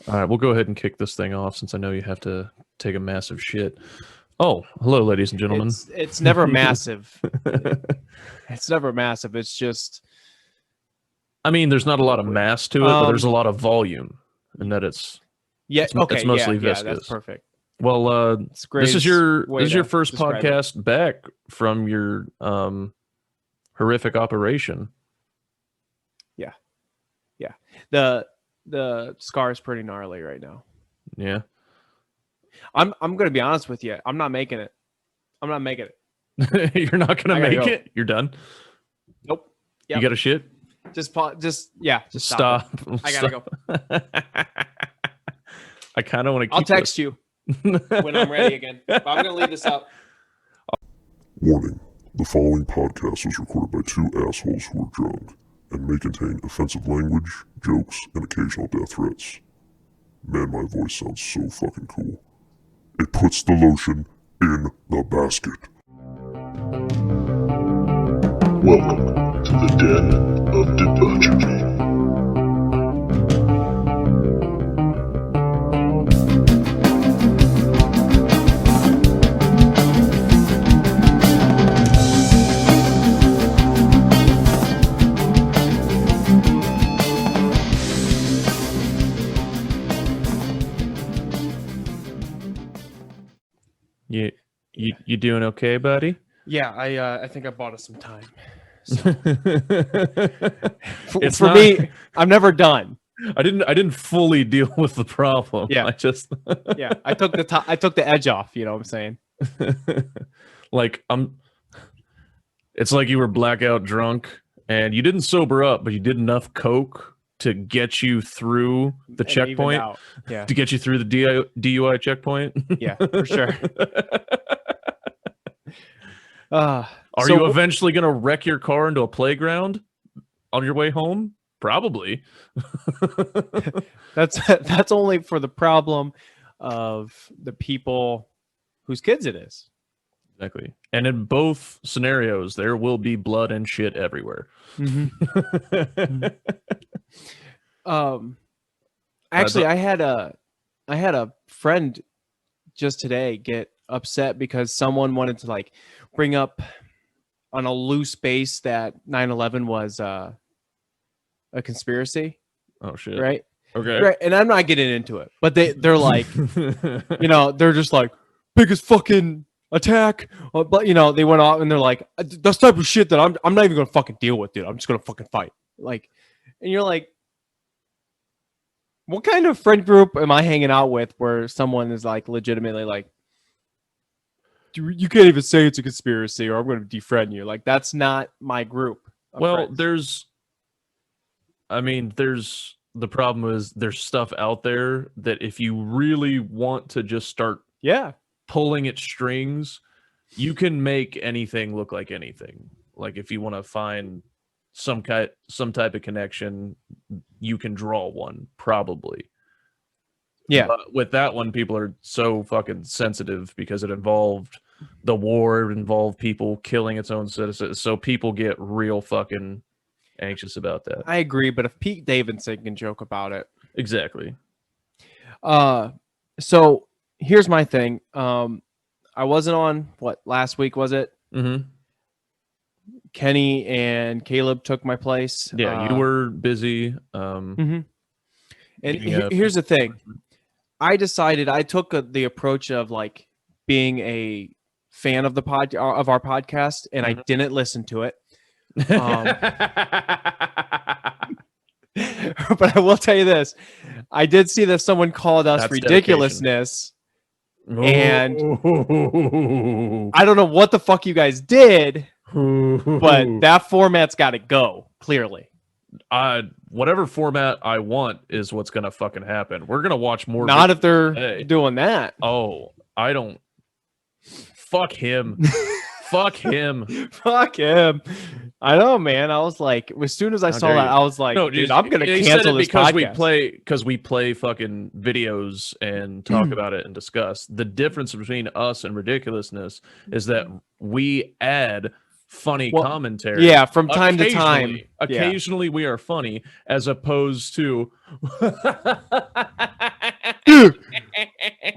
All right, we'll go ahead and kick this thing off since I know you have to take a massive shit. Oh, hello, ladies and gentlemen. It's never massive. It's never massive. It's just. I mean, there's not a lot of mass to it, but there's a lot of volume, and that it's it's mostly viscous. Yeah, that's perfect. Well, this is your first podcast back from your horrific operation. Yeah. The scar is pretty gnarly right now. Yeah. I'm gonna be honest with you. I'm not making it. You're not gonna make it? You're done? Nope. Yep. You got a shit? Just stop. I gotta go. I kind of want to keep I'll text you when I'm ready again. But I'm gonna leave this out. Warning. The following podcast was recorded by two assholes who were drunk and may contain offensive language, jokes, and occasional death threats. Man, my voice sounds so fucking cool. It puts the lotion in the basket. Welcome to the Den of Debauchery. You doing okay, buddy? Yeah, I think I bought us some time. So. For me, I'm never done. I didn't fully deal with the problem. Yeah, I just I took the edge off. You know what I'm saying? It's like you were blackout drunk and you didn't sober up, but you did enough coke to get you through the checkpoint. Yeah, to get you through the DUI checkpoint. Yeah, for sure. Are you eventually going to wreck your car into a playground on your way home? Probably. That's only for the problem of the people whose kids it is. Exactly. And in both scenarios, there will be blood and shit everywhere. Mm-hmm. Actually, I had a friend just today get upset because someone wanted to bring up on a loose base that 9/11 was a conspiracy. Oh shit! Right? Okay. Right. And I'm not getting into it, but they're like, they're just like biggest fucking attack. But they went off and they're like, that's type of shit that I'm not even gonna fucking deal with, dude. I'm just gonna fucking fight. And you're like, what kind of friend group am I hanging out with where someone is legitimately like, you can't even say it's a conspiracy or I'm going to defriend you. That's not my group. Well, friends. There's the problem is there's stuff out there that if you really want to just start pulling at strings, you can make anything look like anything. Like if you want to find some type of connection, you can draw one probably. Yeah. But with that one, people are so fucking sensitive because it involved the war, it involved people killing its own citizens. So people get real fucking anxious about that. I agree, but if Pete Davidson can joke about it. Exactly. So here's my thing. I wasn't on, last week was it? Mm-hmm. Kenny and Caleb took my place. Yeah, you were busy. Mm-hmm. And here's the thing. I took the approach of being a fan of of our podcast, and I didn't listen to it. But I will tell you this: I did see that someone called us ridiculousness, and I don't know what the fuck you guys did, but that format's got to go clearly. Whatever format I want is what's gonna fucking happen. We're gonna watch more. Not if they're doing that. Oh, I don't. Fuck him. Fuck him. Fuck him. I know, man. I was like, as soon as I saw that, I was like, no, dude, I'm gonna cancel this podcast because we play fucking videos and talk about it and discuss. The difference between us and ridiculousness is that we add funny commentary. Yeah, from time to time. Occasionally we are funny, as opposed to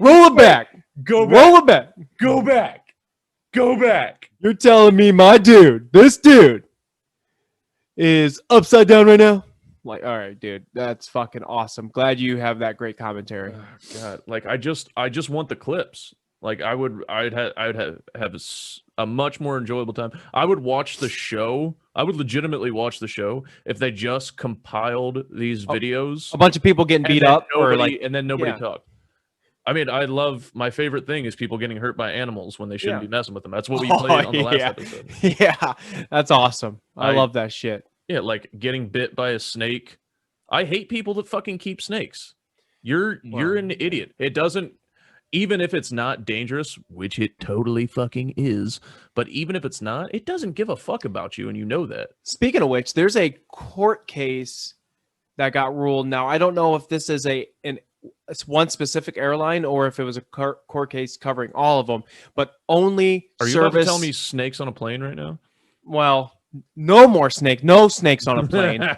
Roll it back. Go back. Roll it back. Go back. Go back. You're telling me this dude, is upside down right now? Like, all right, dude, that's fucking awesome. Glad you have that great commentary. Oh, God, like I just want the clips. Like I'd have a much more enjoyable time. I would watch the show. I would legitimately watch the show if they just compiled these videos. A bunch of people getting beat up, and then nobody talked. I mean, my favorite thing is people getting hurt by animals when they shouldn't be messing with them. That's what we played on the last episode. Yeah, that's awesome. I love that shit. Yeah, like getting bit by a snake. I hate people that fucking keep snakes. You're an idiot. It doesn't, even if it's not dangerous, which it totally fucking is, but even if it's not, it doesn't give a fuck about you, and you know that. Speaking of which, there's a court case that got ruled. Now, I don't know if this is it's one specific airline or if it was a court case covering all of them, but only Are you about to tell me snakes on a plane right now? Well, no snakes on a plane.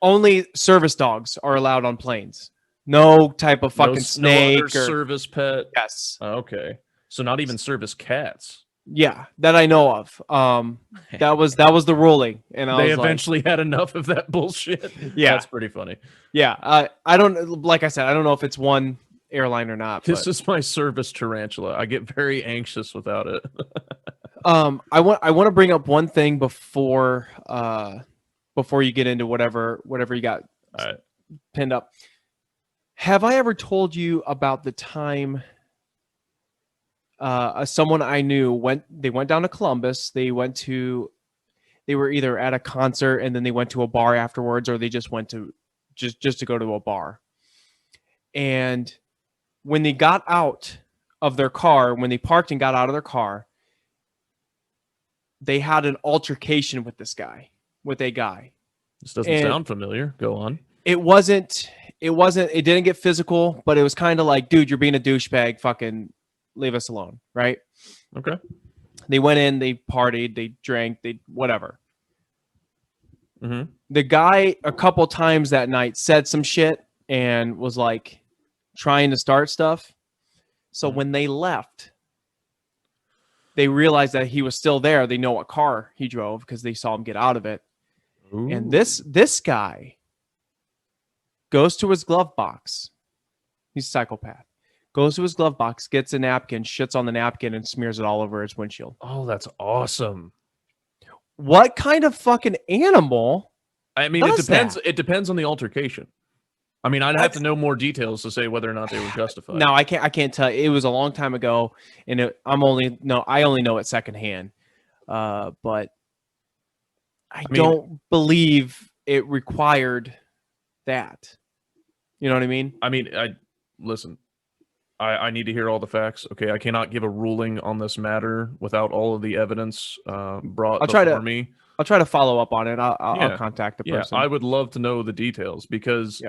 Only service dogs are allowed on planes. No type of fucking snake or service pet. Yes. Okay. So not even service cats. Yeah, that I know of. That was the ruling, and they eventually had enough of that bullshit. Yeah, that's pretty funny. Yeah, I don't, like I said, I don't know if it's one airline or not. This is my service tarantula. I get very anxious without it. I want to bring up one thing before you get into whatever you got pinned up. Have I ever told you about the time someone I knew went down to Columbus? They were either at a concert and then they went to a bar afterwards, or they just went to just to go to a bar. And when they got out of their car, when they parked and got out of their car, they had an altercation with a guy. This doesn't sound familiar. Go on. It didn't get physical, but it was kind of like, dude, you're being a douchebag. Fucking leave us alone. Right. Okay. They went in, they partied, they drank, they whatever. Mm-hmm. The guy a couple times that night said some shit and was like trying to start stuff. So when they left, they realized that he was still there. They know what car he drove because they saw him get out of it. Ooh. And this guy goes to his glove box. He's a psychopath. Goes to his glove box, gets a napkin, shits on the napkin, and smears it all over his windshield. Oh, that's awesome. What kind of fucking animal? I mean, it depends. That? It depends on the altercation. I mean, I'd have to know more details to say whether or not they were justified. No, I can't tell. It was a long time ago, and I only know it secondhand. But I don't believe it required that. You know what I mean? I mean, listen. I need to hear all the facts. Okay, I cannot give a ruling on this matter without all of the evidence brought before me. I'll try to follow up on it. I'll contact the person. Yeah, I would love to know the details because,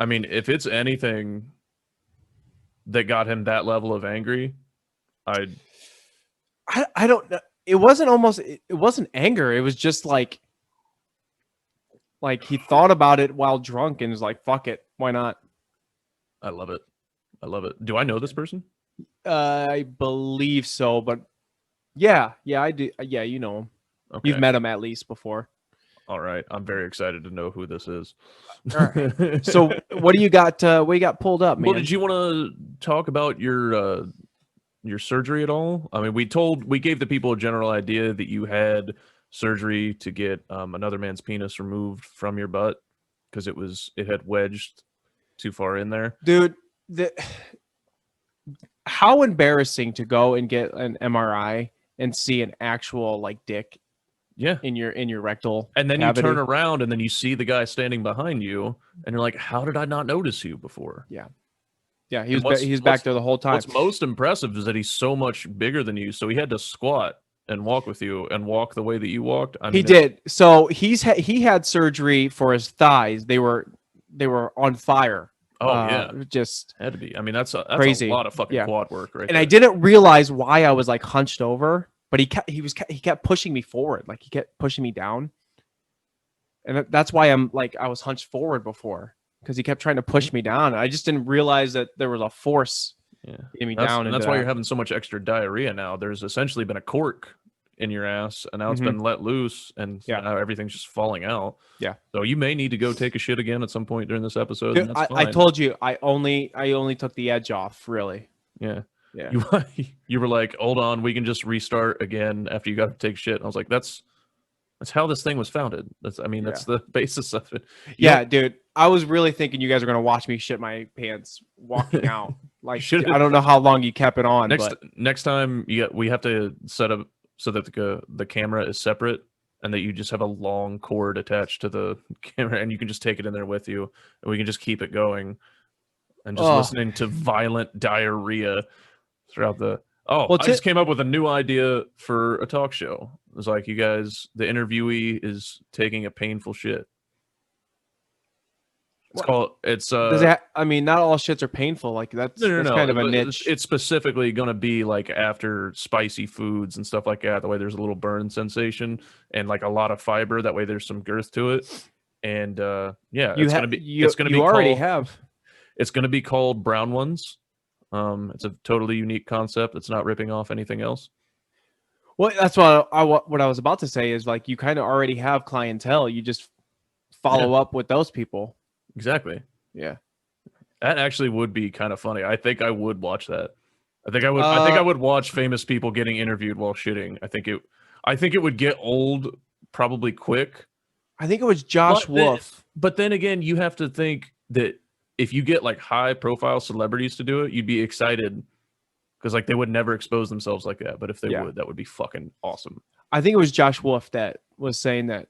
I mean, if it's anything that got him that level of angry, I don't know. It wasn't anger. It was just like he thought about it while drunk and was like, fuck it. Why not? I love it. Do I know this person? I believe so, but yeah, I do. Yeah, you know him. Okay. You've met him at least before. All right, I'm very excited to know who this is. All right. So, what do you got? What you got pulled up, man? Well, did you want to talk about your surgery at all? I mean, we gave the people a general idea that you had surgery to get another man's penis removed from your butt because it had wedged too far in there, dude. How embarrassing to go and get an MRI and see an actual like dick in your rectal and then cavity. You turn around and then you see the guy standing behind you and you're like, how did I not notice you before? Yeah, he's back there the whole time. What's most impressive is that he's so much bigger than you, so he had to squat and walk with you and walk the way that you walked. I mean, he did. So he had surgery for his thighs. They were on fire. Oh yeah, just had to be. I mean, that's crazy. A lot of fucking quad work, right? And there. I didn't realize why I was like hunched over, but he kept pushing me forward, like he kept pushing me down, and that's why I was hunched forward before. because he kept trying to push me down. I just didn't realize that there was a force getting me down. And that's why you're having so much extra diarrhea now. There's essentially been a cork in your ass, and now it's been let loose, and now everything's just falling out. Yeah. So you may need to go take a shit again at some point during this episode. Dude, I told you, I only took the edge off, really. Yeah. Yeah. You were like, hold on, we can just restart again after you got to take shit. And I was like, that's how this thing was founded. That's the basis of it. Dude. I was really thinking you guys are gonna watch me shit my pants walking out. Like, I don't know how long you kept it on. Next time we have to set up so that the camera is separate, and that you just have a long cord attached to the camera, and you can just take it in there with you, and we can just keep it going, and just listening to violent diarrhea throughout the. I just came up with a new idea for a talk show. It was like, you guys, the interviewee is taking a painful shit. Not all shits are painful. Like that's kind of a niche. It's specifically going to be like after spicy foods and stuff like that. The way there's a little burn sensation and like a lot of fiber. That way there's some girth to it. And it's going to be. It's going to be. It's going to be called Brown Ones. It's a totally unique concept. It's not ripping off anything else. Well, that's what I was about to say is like you kind of already have clientele. You just follow up with those people. Exactly. Yeah. That actually would be kind of funny. I think I would watch that. I think I would watch famous people getting interviewed while shitting. I think it would get old probably quick. I think it was Josh Wolf. But then again, you have to think that if you get like high profile celebrities to do it, you'd be excited because like they would never expose themselves like that. But if they would, that would be fucking awesome. I think it was Josh Wolf that was saying that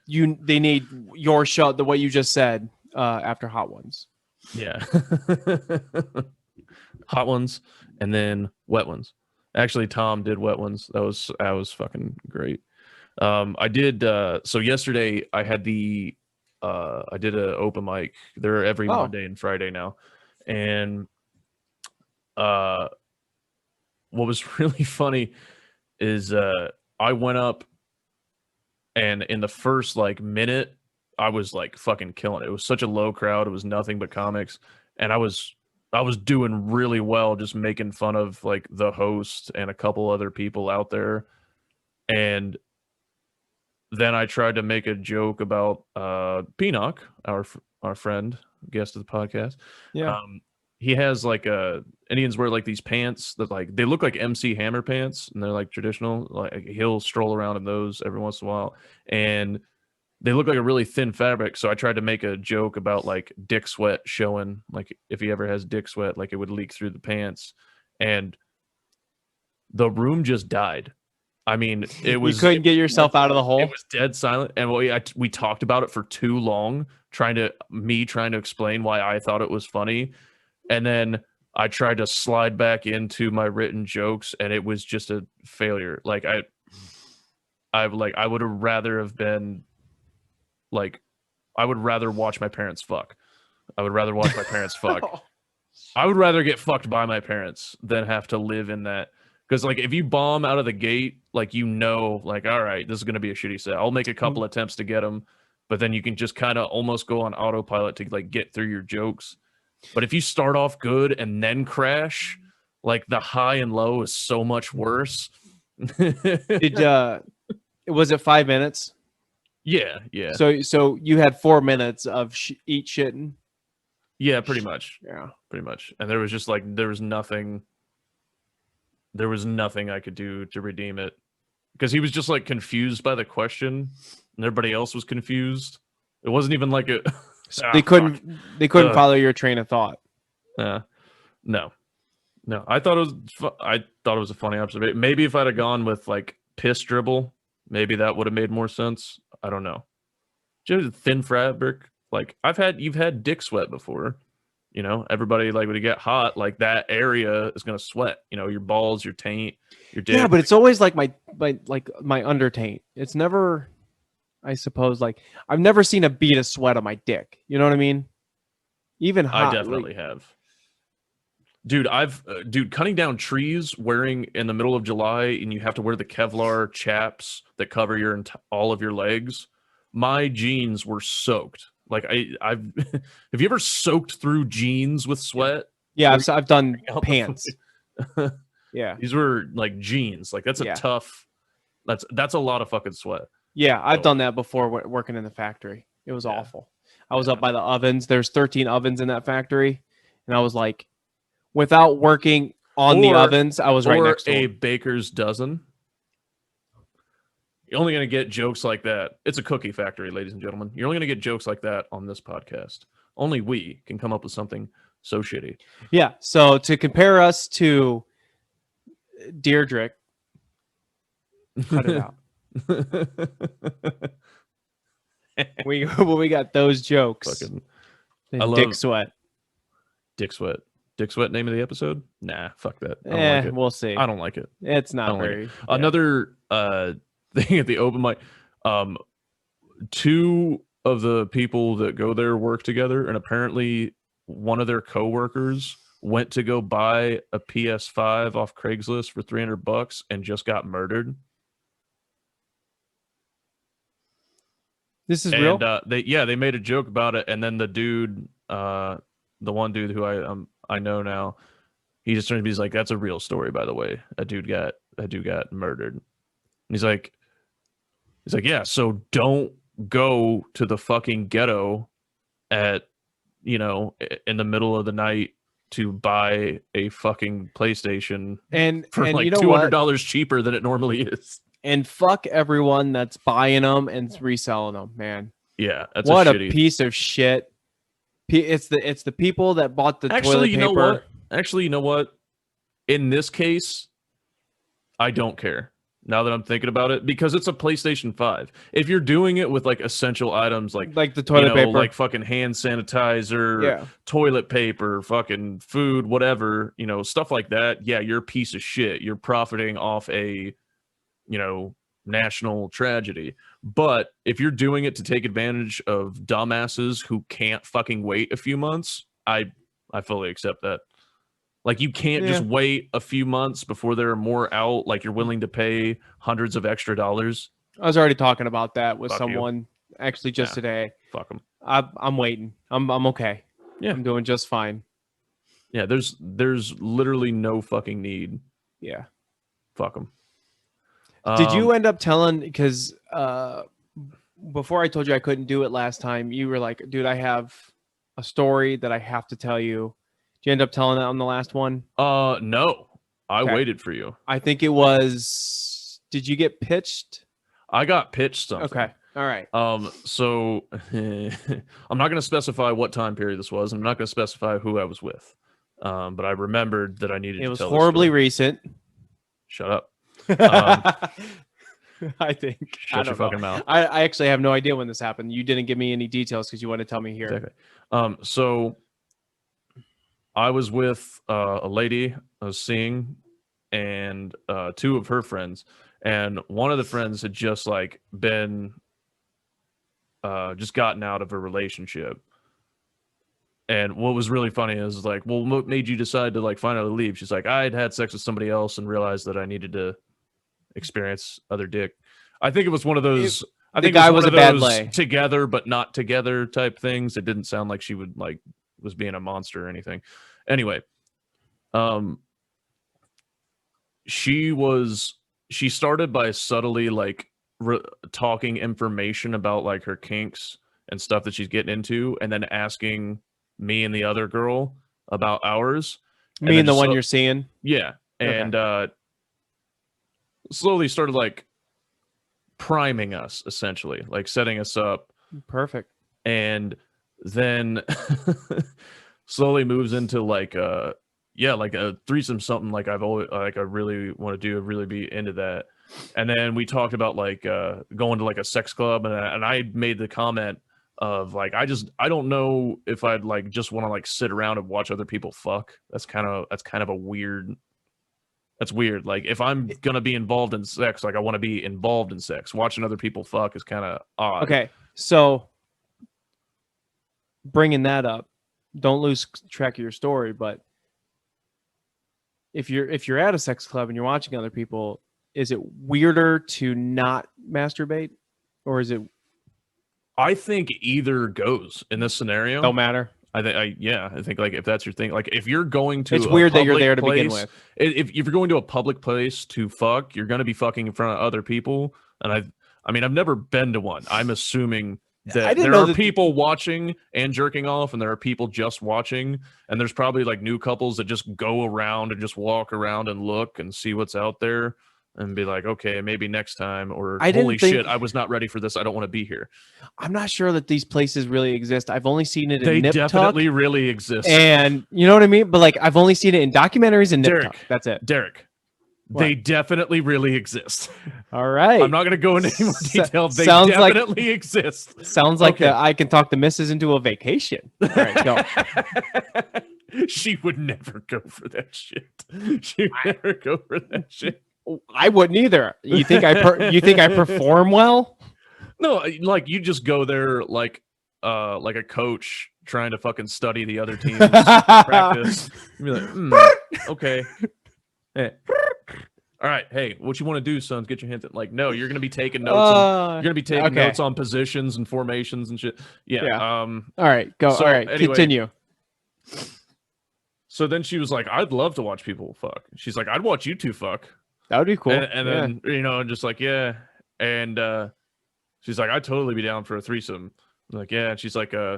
they need your show, the way you just said, after Hot Ones. Yeah. Hot Ones and then Wet Ones. Actually, Tom did Wet Ones. That was fucking great. I did so yesterday I had I did an open mic. They're every Monday and Friday now. And what was really funny is I went up, and in the first like minute, I was like fucking killing it. It was such a low crowd. It was nothing but comics. And I was doing really well, just making fun of like the host and a couple other people out there. And then I tried to make a joke about Peanock, our friend, guest of the podcast. Yeah. He has like Indians wear like these pants that like they look like MC Hammer pants, and they're like traditional. Like he'll stroll around in those every once in a while, and they look like a really thin fabric. So I tried to make a joke about like dick sweat showing, like if he ever has dick sweat, like it would leak through the pants, and the room just died. I mean, it was. You couldn't get yourself out of the hole. It was dead silent, and we talked about it for too long, trying to explain why I thought it was funny. And then I tried to slide back into my written jokes, and it was just a failure. Like I would have rather have been like, I would rather watch my parents fuck. I would rather watch my parents fuck. I would rather get fucked by my parents than have to live in that. Because like if you bomb out of the gate, like like all right, this is gonna be a shitty set. I'll make a couple attempts to get them, but then you can just kind of almost go on autopilot to like get through your jokes. But if you start off good and then crash, like the high and low is so much worse. Was it 5 minutes? Yeah. So you had 4 minutes of eat shitting. Yeah, pretty much. Yeah, pretty much. And there was just like there was nothing I could do to redeem it, because he was just like confused by the question, and everybody else was confused. It wasn't even like a. They couldn't follow your train of thought. No. I thought it was a funny observation. Maybe if I'd have gone with like piss dribble, maybe that would have made more sense. I don't know. Just thin fabric. Like you've had dick sweat before. You know, everybody like when you get hot, like that area is gonna sweat. You know, your balls, your taint, your dick. Yeah, but it's always like my under taint. It's never. I suppose like I've never seen a bead of sweat on my dick. You know what I mean? Even hot, I definitely have. Dude, cutting down trees wearing in the middle of July, and you have to wear the Kevlar chaps that cover all of your legs. My jeans were soaked. Like I've have you ever soaked through jeans with sweat? Yeah, I've done pants. Yeah, these were like jeans. Like that's a tough. That's a lot of fucking sweat. Yeah, I've done that before working in the factory. It was awful. I was up by the ovens. There's 13 ovens in that factory, and I was like, without working on the ovens, I was right next to a them. baker's dozen. You're only going to get jokes like that. It's a cookie factory, ladies and gentlemen. You're only going to get jokes like that on this podcast. Only we can come up with something so shitty. Yeah. So to compare us to Deirdre, cut it out. we got those jokes. I love Dick Sweat. Dick Sweat. Dick Sweat name of the episode? Nah, fuck that. I don't like it. We'll see. I don't like it. It's not very. Like Another thing at the open mic. Two of the people that go there work together, and apparently one of their coworkers went to go buy a PS5 off Craigslist for $300 and just got murdered. This is real. They made a joke about it, and then the dude, the one dude who I know now, he just turned to me. He's like, "That's a real story, by the way. That dude got murdered." And he's like, "Yeah. So don't go to the fucking ghetto at, in the middle of the night to buy a fucking PlayStation for like $200 cheaper than it normally is." And fuck everyone that's buying them and reselling them, man. Yeah, that's what a piece of shit. It's the people that bought the toilet paper. Actually, you know what? In this case, I don't care. Now that I'm thinking about it, because it's a PlayStation 5. If you're doing it with like essential items like the toilet paper, like fucking hand sanitizer, toilet paper, fucking food, whatever, stuff like that, yeah, you're a piece of shit. You're profiting off a national tragedy. But if you're doing it to take advantage of dumbasses who can't fucking wait a few months, I fully accept that. Like, you can't just wait a few months before there are more out. Like, you're willing to pay hundreds of extra dollars. I was already talking about that with someone actually just today. Fuck them. I'm waiting. I'm okay. Yeah, I'm doing just fine. Yeah, there's literally no fucking need. Yeah, fuck them. Did you end up telling, because before I told you I couldn't do it last time, you were like, dude, I have a story that I have to tell you. Did you end up telling that on the last one? No. I waited for you. I think it was, did you get pitched? I got pitched something. Okay. All right. So I'm not going to specify what time period this was. I'm not going to specify who I was with. But I remembered that I needed to tell this story. It was horribly recent. Shut up. I think. Shut your fucking mouth. I actually have no idea when this happened. You didn't give me any details because you want to tell me here. Exactly. So I was with a lady I was seeing, and two of her friends, and one of the friends had just like been just gotten out of a relationship. And what was really funny is like, well, what made you decide to like finally leave? She's like, I had sex with somebody else and realized that I needed to experience other dick. I think it was one of those. I think the guy was a bad lay. Together but not together type things. It didn't sound like she would like was being a monster or anything. Anyway, she started by subtly like talking information about like her kinks and stuff that she's getting into, and then asking me and the other girl about ours. Me and the one you're seeing? Yeah. And slowly started like priming us, essentially, like setting us up. Perfect. And then slowly moves into like a threesome, something like I've always like I really want to do, really be into that. And then we talked about like going to like a sex club, and I made the comment of like I don't know if I'd like just want to like sit around and watch other people fuck. That's kind of a weird. That's weird. Like if I'm gonna be involved in sex, like I want to be involved in sex. Watching other people fuck is kind of odd. Okay, so bringing that up, don't lose track of your story. But if you're at a sex club and you're watching other people, is it weirder to not masturbate, or is it I think either goes in this scenario. Don't matter. I think like if that's your thing, like if you're going to, it's weird that you're there to begin with. If you're going to a public place to fuck, you're going to be fucking in front of other people. And I mean, I've never been to one. I'm assuming that there are people watching and jerking off, and there are people just watching, and there's probably like new couples that just go around and just walk around and look and see what's out there. And be like, okay, maybe next time, or holy shit, I was not ready for this. I don't want to be here. I'm not sure that these places really exist. I've only seen it in They Nip definitely Tuck, really exist. and you know what I mean? But like, I've only seen it in documentaries and Nip Tuck. That's it. Derek, they definitely really exist. All right. I'm not going to go into any more detail. They Sounds definitely exist. Sounds like I can talk the missus into a vacation. All right, go. She would never go for that shit. She would never go for that shit. I wouldn't either. You think I perform well? No, like you just go there like a coach trying to fucking study the other team's practice. You'd be like, okay. Hey. All right, hey, what you want to do, sons? Get your hands in. Like, no, you're gonna be taking notes. You're gonna be taking notes on positions and formations and shit. Yeah. All right, go. So, all right, anyway, continue. So then she was like, "I'd love to watch people fuck." She's like, "I'd watch you two fuck." That would be cool. And then, you know, just like, yeah. And she's like, I'd totally be down for a threesome. I'm like, yeah. And she's like, and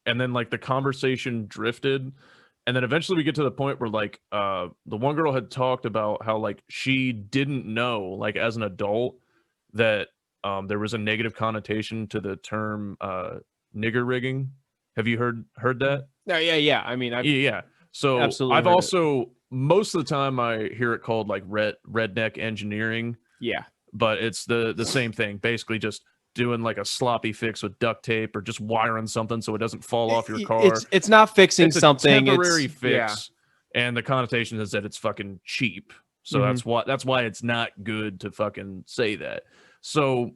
then like the conversation drifted. And then eventually we get to the point where like the one girl had talked about how like she didn't know, like as an adult, that there was a negative connotation to the term nigger rigging. Have you heard that? Yeah. I mean, yeah. So I've also most of the time I hear it called like redneck engineering. Yeah. But it's the same thing. Basically just doing like a sloppy fix with duct tape or just wiring something so it doesn't fall off your car. It's not fixing something. It's a temporary fix. Yeah. And the connotation is that it's fucking cheap. So that's why it's not good to fucking say that. So,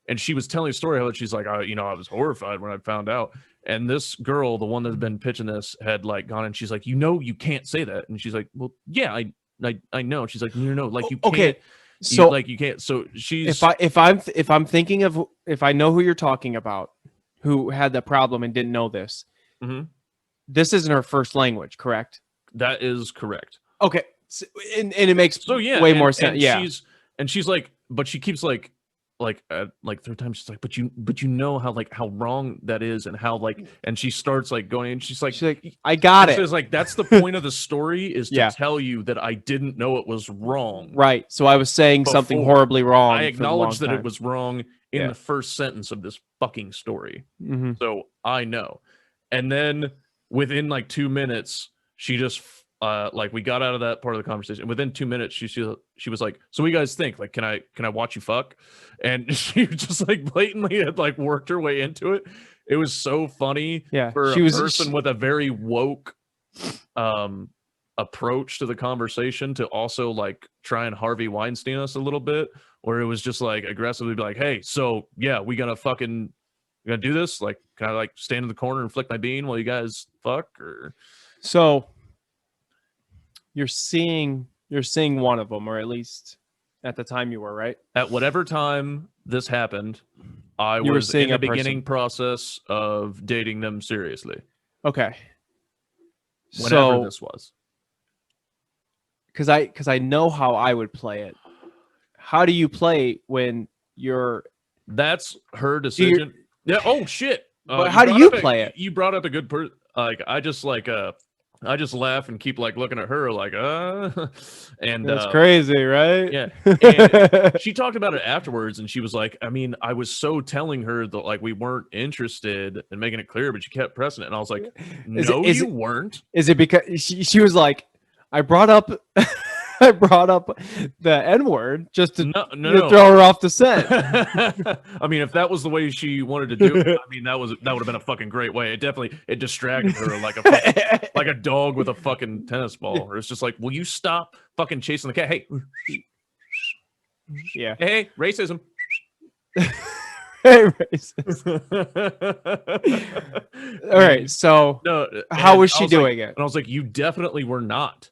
and she was telling a story how she's like, I was horrified when I found out. And this girl, the one that's been pitching this, had like gone and she's like, you can't say that. And she's like, well, yeah, I know. She's like, no, like you can't. Okay. So like you can't. So she's if I'm thinking of, if I know who you're talking about, who had the problem and didn't know this, this isn't her first language, correct? That is correct. Okay. So, and it makes way more sense. And she's like, but she keeps like third time she's like, but you know how wrong that is, and how like, and she starts like going, and she's like I got it. She's like, that's the point of the story, is to tell you that I didn't know it was wrong. Right. So I was saying something horribly wrong. I acknowledge that it was wrong in the first sentence of this fucking story. So I know. And then within like 2 minutes, she just like we got out of that part of the conversation. Within 2 minutes, she was like, "So what do you guys think? Like, can I watch you fuck?" And she just like blatantly had like worked her way into it. It was so funny for a person with a very woke approach to the conversation to also like try and Harvey Weinstein us a little bit, where it was just like aggressively be like, "Hey, so yeah, we gonna do this? Like, can I like stand in the corner and flick my bean while you guys fuck?" Or so you're seeing one of them, or at least at the time you were, right? At whatever time this happened, I was in the beginning process of dating them seriously. Okay. Whenever this was. Because I know how I would play it. How do you play when you're... That's her decision. Yeah. Oh, shit. But how do you play it? You brought up a good person. Like, I just laugh and keep like looking at her like, and that's crazy, right? Yeah. And she talked about it afterwards, and she was like, I mean, I was so telling her that like we weren't interested and making it clear, but she kept pressing it. And I was like, no, you weren't. Is it because she was like, I brought up the N-word just to throw her off the scent. I mean, if that was the way she wanted to do it, I mean, that would have been a fucking great way. It distracted her like a dog with a fucking tennis ball. Or it's just like, will you stop fucking chasing the cat? Hey, yeah. Hey, racism. Hey, racism. All right. So how was she doing it? And I was like, you definitely were not.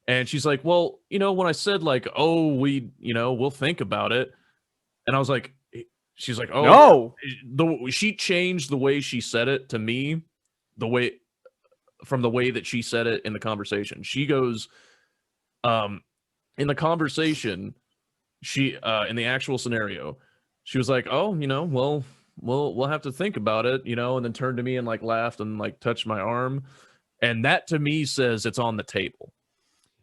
And she's like, well, when I said like, oh, we'll think about it. And I was like, She's like, oh, no. She changed the way she said it to me, from the way that she said it in the conversation. She goes, in the conversation, she in the actual scenario, she was like, oh, well, we'll have to think about it, and then turned to me and like laughed and like touched my arm. And that to me says it's on the table.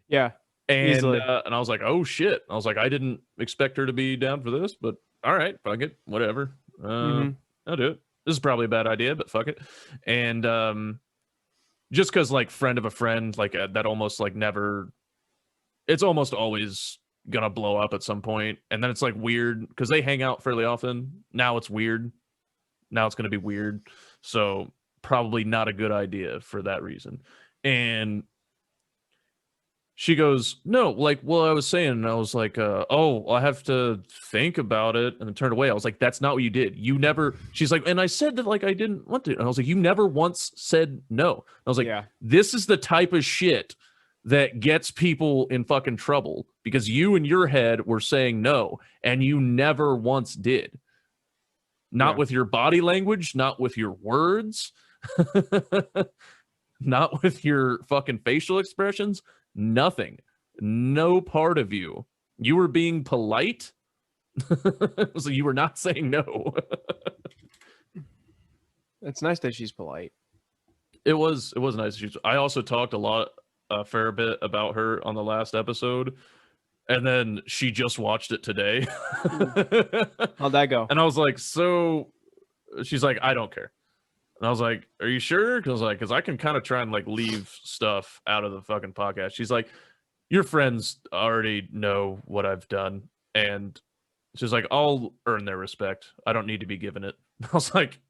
Yeah. And I was like, oh shit. I was like, I didn't expect her to be down for this, but all right, fuck it, whatever. I'll do it. This is probably a bad idea, but fuck it. And just because like friend of a friend, like that almost like never, it's almost always gonna blow up at some point. And then it's like weird because they hang out fairly often. Now it's weird. Now it's gonna be weird. So probably not a good idea for that reason. And she goes, no, like, well, I was saying, and I was like, oh, I have to think about it, and then turned away. I was like, that's not what you did. You never, she's like, and I said that, like, I didn't want to. And I was like, you never once said no. I was like, this is the type of shit that gets people in fucking trouble because you in your head were saying no, and you never once did. Not with your body language, not with your words, not with your fucking facial expressions. Nothing. No part of you. You were being polite. So you were not saying no. It's nice that she's polite. It was nice. I also talked a fair bit about her on the last episode. And then she just watched it today. How'd that go? And I was like, so she's like, I don't care. And I was like, are you sure? Because I can kind of try and like leave stuff out of the fucking podcast. She's like, your friends already know what I've done. And she's like, I'll earn their respect. I don't need to be given it. I was like,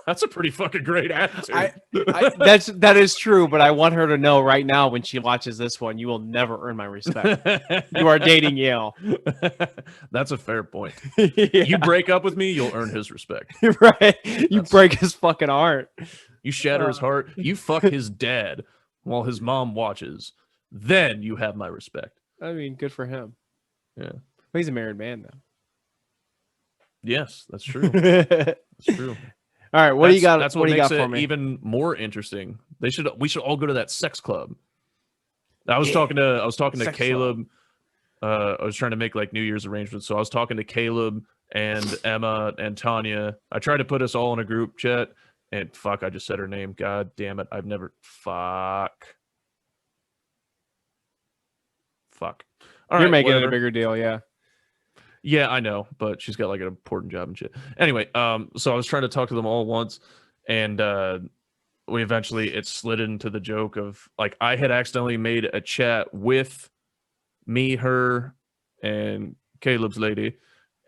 that's a pretty fucking great attitude. That is true, but I want her to know right now when she watches this one, you will never earn my respect. You are dating Yale. That's a fair point. You break up with me, you'll earn his respect. Right. You break his fucking heart. You shatter his heart. You fuck his dad while his mom watches. Then you have my respect. I mean, good for him. Yeah. But he's a married man, though. Yes, that's true. That's true. All right, what do you got? That's what makes it even more interesting. We should all go to that sex club. I was talking to Caleb. I was trying to make like New Year's arrangements, so I was talking to Caleb and Emma and Tanya. I tried to put us all in a group chat, and fuck, I just said her name. God damn it, I've never fuck. All You're right, making it a bigger deal, yeah. Yeah, I know, but she's got like an important job and shit. Anyway, so I was trying to talk to them all once, and it slid into the joke of like I had accidentally made a chat with me, her, and Caleb's lady,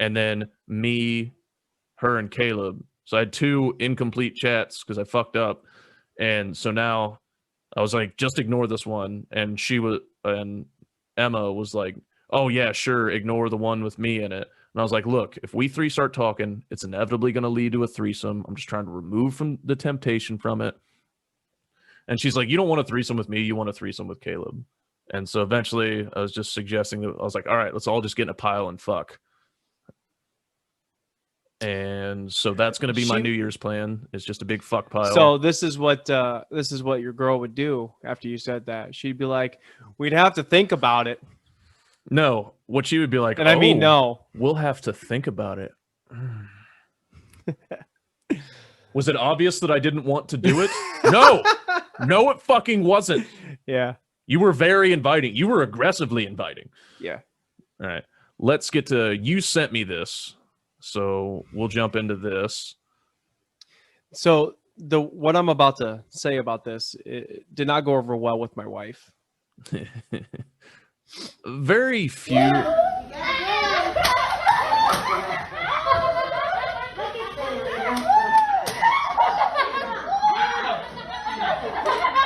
and then me, her, and Caleb. So I had two incomplete chats because I fucked up, and so now I was like, just ignore this one, and Emma was like, oh yeah, sure, ignore the one with me in it. And I was like, look, if we three start talking, it's inevitably going to lead to a threesome. I'm just trying to remove from the temptation from it. And she's like, you don't want a threesome with me, you want a threesome with Caleb. And so eventually I was just suggesting that I was like, all right, let's all just get in a pile and fuck. And so that's going to be my New Year's plan. It's just a big fuck pile. So this is what your girl would do after you said that. She'd be like, we'd have to think about it. No, what she would be like, and I mean, no, we'll have to think about it. Was it obvious that I didn't want to do it? No, it fucking wasn't. Yeah. You were very inviting. You were aggressively inviting. Yeah. All right. Let's get to, you sent me this. So we'll jump into this. So what I'm about to say about this did not go over well with my wife. Very few.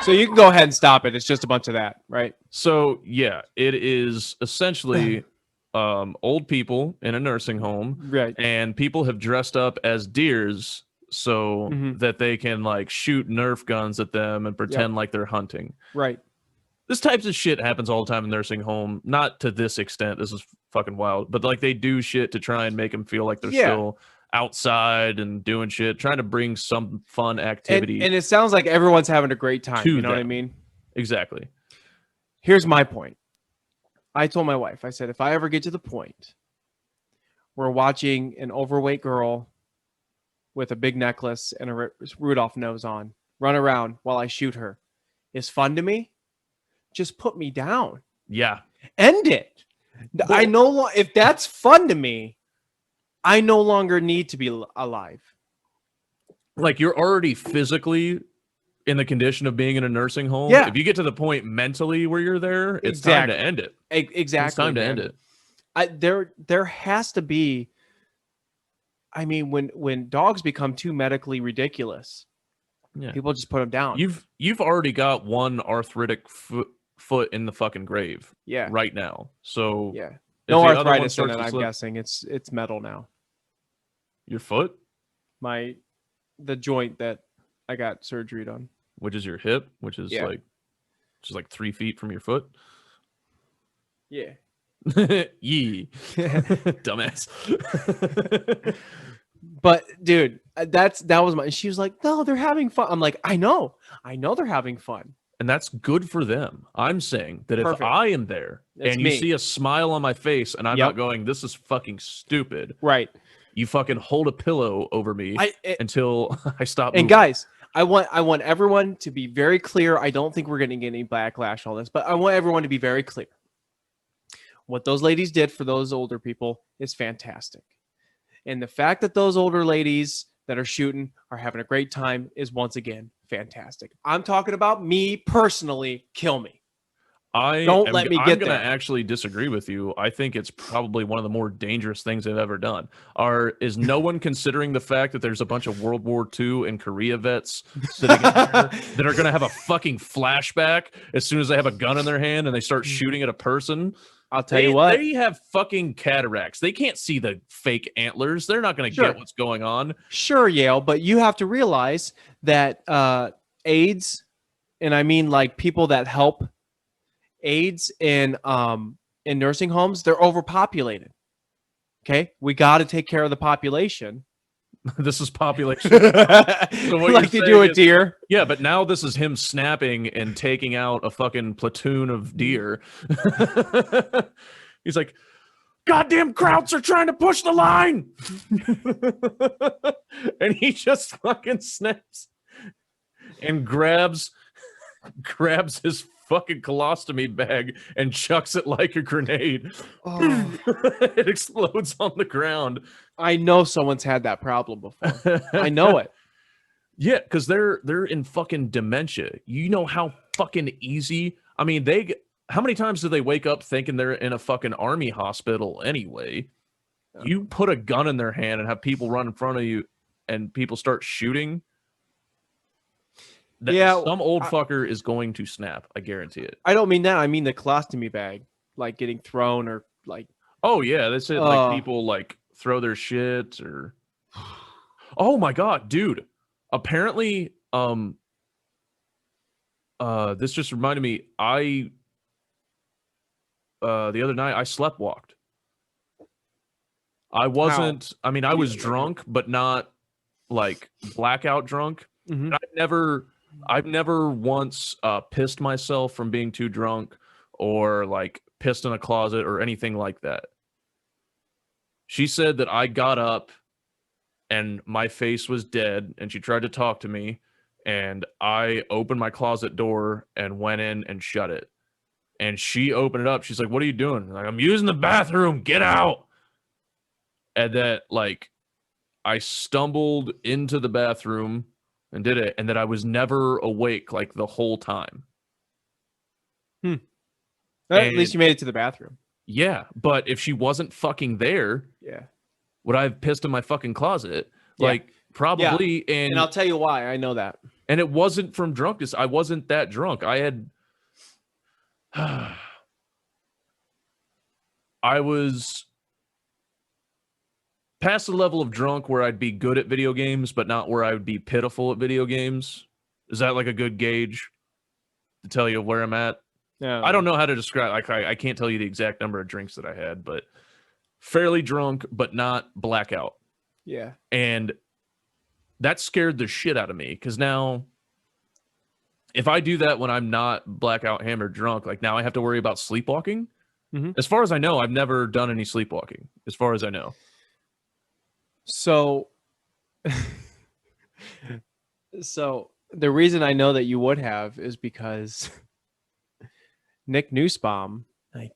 So you can go ahead and stop it. It's just a bunch of that, right? So yeah, it is essentially old people in a nursing home, right? And people have dressed up as deers so that they can like shoot Nerf guns at them and pretend like they're hunting, right? This types of shit happens all the time in nursing home. Not to this extent. This is fucking wild. But like they do shit to try and make them feel like they're still outside and doing shit, trying to bring some fun activity. And it sounds like everyone's having a great time. You know what I mean? Exactly. Here's my point. I told my wife, I said, if I ever get to the point where watching an overweight girl with a big necklace and a Rudolph nose on run around while I shoot her is fun to me, just put me down. Yeah. End it. Well, if that's fun to me, I no longer need to be alive. Like, you're already physically in the condition of being in a nursing home. Yeah. If you get to the point mentally where you're there, it's time to end it. Exactly. It's time to end it. There has to be. I mean, when dogs become too medically ridiculous, people just put them down. You've already got one arthritic foot in the fucking grave. Yeah. Right now. So yeah. No arthritis in it, I'm guessing. It's metal now. Your foot? The joint that I got surgery on. Which is your hip, which is like 3 feet from your foot. Yeah. Yee. Dumbass. But dude, that was my. She was like, "No, they're having fun." I'm like, I know they're having fun, and that's good for them. I'm saying that if I am there and you see a smile on my face, and I'm not going, "This is fucking stupid," right? You fucking hold a pillow over me until I stop. And guys, I want everyone to be very clear. I don't think we're going to get any backlash on this, but I want everyone to be very clear. What those ladies did for those older people is fantastic. And the fact that those older ladies that are shooting are having a great time is once again fantastic. I'm talking about me personally. Kill me. I'm going to actually disagree with you. I think it's probably one of the more dangerous things they've ever done. Is no one considering the fact that there's a bunch of World War II and Korea vets sitting in there that are going to have a fucking flashback as soon as they have a gun in their hand and they start shooting at a person? I'll tell you what. They have fucking cataracts. They can't see the fake antlers. They're not going to get what's going on. Sure, Yale, but you have to realize that AIDS, and I mean like people that help AIDS in nursing homes, they're overpopulated. Okay, we got to take care of the population. This is population. So what like to do a deer. Yeah, but now this is him snapping and taking out a fucking platoon of deer. He's like, goddamn Krauts are trying to push the line. And he just fucking snaps and grabs his fucking colostomy bag and chucks it like a grenade. Oh. It explodes on the ground. I know someone's had that problem before. I know it. Yeah, because they're in fucking dementia. You know how fucking easy. I mean, how many times do they wake up thinking they're in a fucking army hospital anyway? Yeah. You put a gun in their hand and have people run in front of you and people start shooting. Some old fucker is going to snap. I guarantee it. I don't mean that. I mean the colostomy bag, like getting thrown or like. Oh yeah, that's it. Like people like throw their shit or. Oh my god, dude! Apparently, this just reminded me. The other night I sleepwalked. I wasn't. How? I mean, I was drunk, but not like blackout drunk. Mm-hmm. I've never once pissed myself from being too drunk or like pissed in a closet or anything like that. She said that I got up and my face was dead and she tried to talk to me and I opened my closet door and went in and shut it. And she opened it up. She's like, "What are you doing?" I'm like, "I'm using the bathroom. Get out." And that like I stumbled into the bathroom and did it, and that I was never awake like the whole time. At least you made it to the bathroom. Yeah, but if she wasn't fucking there, would I have pissed in my fucking closet? Yeah. Like probably. Yeah. And I'll tell you why. I know that. And it wasn't from drunkenness. I wasn't that drunk. I had. I was past the level of drunk where I'd be good at video games, but not where I would be pitiful at video games. Is that like a good gauge to tell you where I'm at? Yeah. I don't know how to describe. Like I can't tell you the exact number of drinks that I had, but fairly drunk, but not blackout. Yeah. And that scared the shit out of me, because now if I do that when I'm not blackout hammered drunk, like now I have to worry about sleepwalking. As far as I know, I've never done any sleepwalking, as far as I know. So the reason I know that you would have is because Nick Nussbaum, I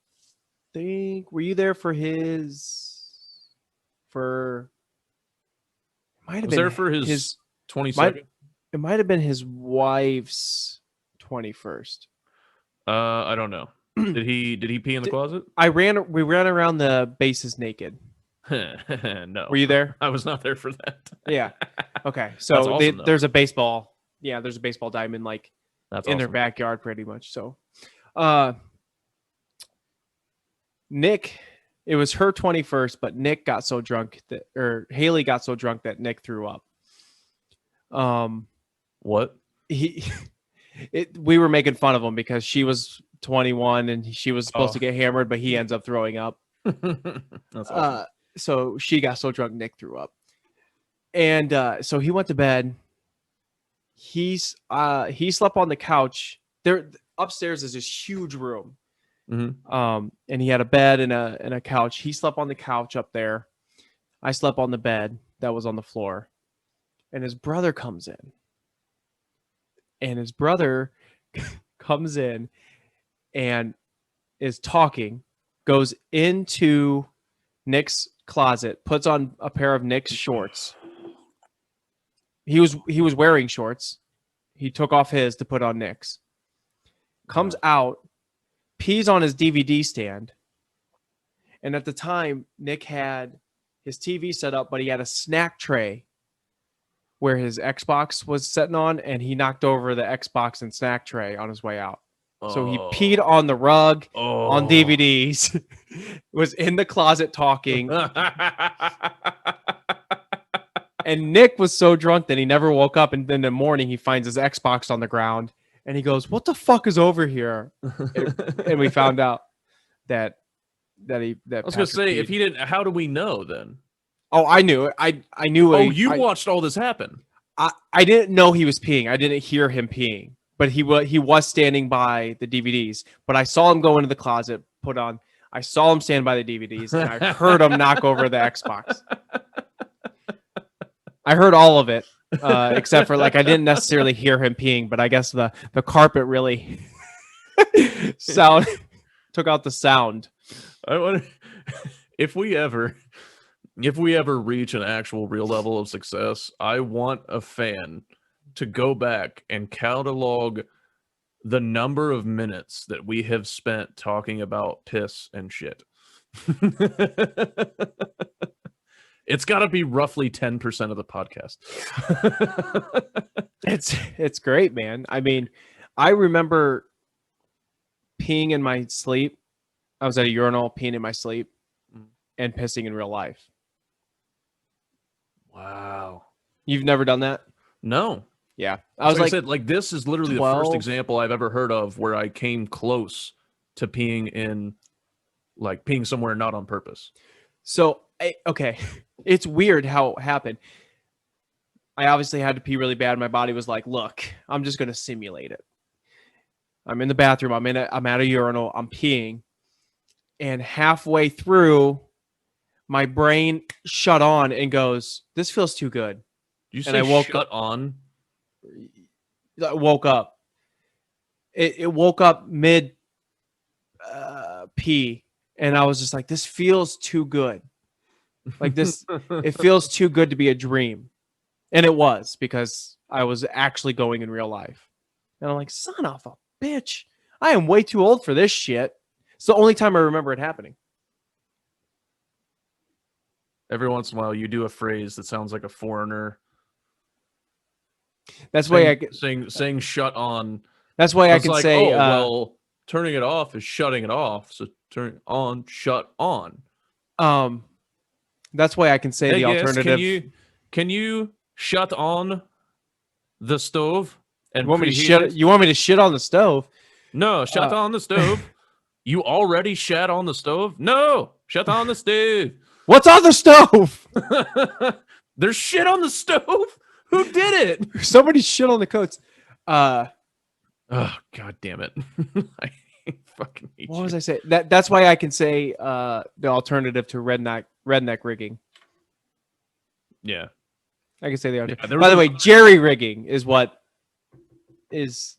think, were you there for might have Was been there for his 22nd? It might have been his wife's 21st. I don't know. Did he pee in the closet? We ran around the bases naked. No. Were you there? I was not there for that. Yeah. Okay. So awesome, there's a baseball. Yeah, there's a baseball diamond That's in their backyard pretty much. So Nick, it was her 21st, but Nick got so drunk Haley got so drunk that Nick threw up. What? We were making fun of him because she was 21 and she was supposed to get hammered, but he ends up throwing up. That's awesome. So she got so drunk Nick threw up. And so he went to bed. He slept on the couch. There upstairs is this huge room. And he had a bed and a couch. He slept on the couch up there. I slept on the bed that was on the floor. And his brother comes in. And his brother comes in and is talking, goes into Nick's closet, puts on a pair of Nick's shorts. He was wearing shorts. He took off his to put on Nick's. Comes out, pees on his DVD stand. And at the time, Nick had his TV set up, but he had a snack tray where his Xbox was sitting on, and he knocked over the Xbox and snack tray on his way out. So he peed on the rug, on DVDs, was in the closet talking. And Nick was so drunk that he never woke up. And then in the morning, he finds his Xbox on the ground. And he goes, "What the fuck is over here?" And we found out that I was going to say, if he didn't, how do we know then? Oh, I knew it. I knew. You watched all this happen. I didn't know he was peeing. I didn't hear him peeing, but he was standing by the DVDs. But I saw him go into the closet, put on. I saw him stand by the DVDs, and I heard him knock over the Xbox. I heard all of it, except for I didn't necessarily hear him peeing, but I guess the carpet really took out the sound. I wonder if we ever reach an actual real level of success, I want a fan to go back and catalog the number of minutes that we have spent talking about piss and shit. It's got to be roughly 10% of the podcast. It's great, man. I mean, I remember peeing in my sleep. I was at a urinal, peeing in my sleep, and pissing in real life. Wow. You've never done that? No. Yeah. I said, this is literally 12? The first example I've ever heard of where I came close to peeing somewhere not on purpose. So, okay. It's weird how it happened. I obviously had to pee really bad. My body was like, look, I'm just going to simulate it. I'm in the bathroom. I'm at a urinal. I'm peeing. And halfway through, my brain shut on and goes, "This feels too good." Did you say I shut on? I woke up. It woke up mid pee, and I was just like, "This feels too good." Like this, it feels too good to be a dream. And it was, because I was actually going in real life. And I'm like, son of a bitch, I am way too old for this shit. It's the only time I remember it happening. Every once in a while, you do a phrase that sounds like a foreigner. That's why I saying "shut on." That's why I can say, well, turning it off is shutting it off. So turn on, shut on. That's why I can say the alternative. Can you shut on the stove and you want me to shit on the stove? No, shut on the stove. You already shat on the stove? No, shut on the stove. What's on the stove? There's shit on the stove. Who did it? Somebody shit on the coats. Oh god damn it! I fucking hate what you. was I saying? That's why I can say the alternative to redneck rigging. Yeah, I can say the alternative. Yeah, By the way, jerry rigging is what is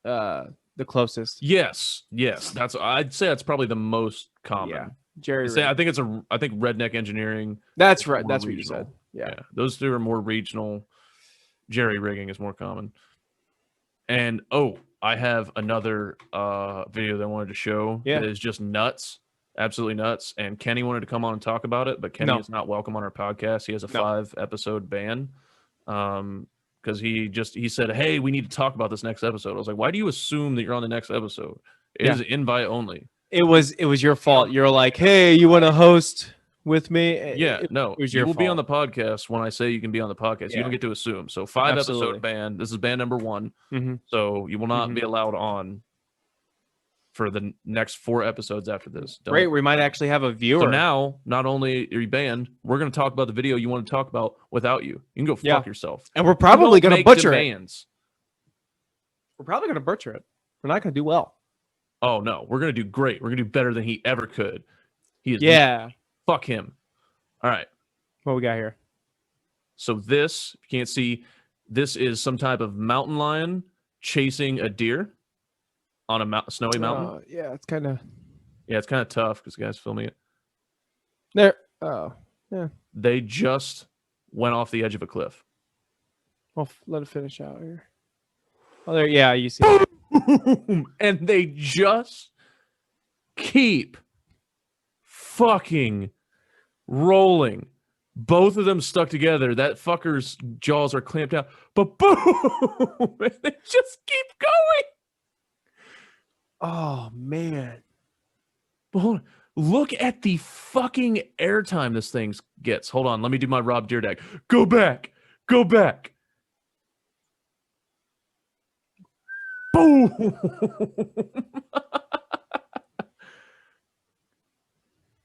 the closest. Yes. I'd say that's probably the most common. Yeah, jerry. I think redneck engineering. That's right. That's what you said. Yeah, those two are more regional. Jerry rigging is more common. And I have another video that I wanted to show. Yeah, that is just nuts, absolutely nuts. And Kenny wanted to come on and talk about it, but Kenny is not welcome on our podcast. He has a 5-episode ban. Because he said, "Hey, we need to talk about this next episode." I was like, "Why do you assume that you're on the next episode? It is invite only." It was your fault. You're like, "Hey, you want to host with me?" Yeah, it was your fault. Be on the podcast when I say you can be on the podcast. You don't get to assume. So 5-episode ban. This is ban number 1. So you will not be allowed on for the next 4 episodes after this. Great, we might actually have a viewer. So now, not only are you banned, we're going to talk about the video you want to talk about without you. You can go fuck yourself. And we're probably going to butcher demands. We're probably going to butcher it. We're not going to do well. Oh, no. We're going to do great. We're going to do better than he ever could. He is fuck him. All right. What we got here? So this, if you can't see, this is some type of mountain lion chasing a deer on a snowy mountain. Yeah, it's kind of... Yeah, it's kind of tough because the guy's filming it. There. Oh, yeah. They just went off the edge of a cliff. Well, let it finish out here. Oh, there. Yeah, you see it. And they just keep fucking rolling. Both of them stuck together. That fucker's jaws are clamped out. But boom! And they just keep going. Oh, man. But hold on. Look at the fucking airtime this thing gets. Hold on. Let me do my Rob Dyrdek. Go back. Go back. Boom.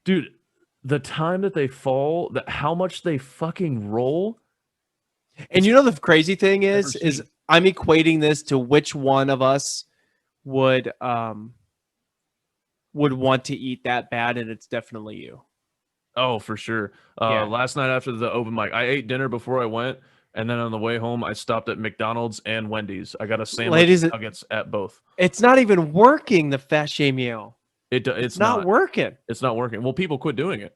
Dude, the time that they fall, how much they fucking roll. And you know the crazy thing is I'm equating this to which one of us would want to eat that bad, and it's definitely you. Oh, for sure. Last night after the open mic, I ate dinner before I went, and then on the way home, I stopped at McDonald's and Wendy's. I got a sandwich and nuggets at both. It's not even working, the fat shamio. It's not working. It's not working. Well, people quit doing it.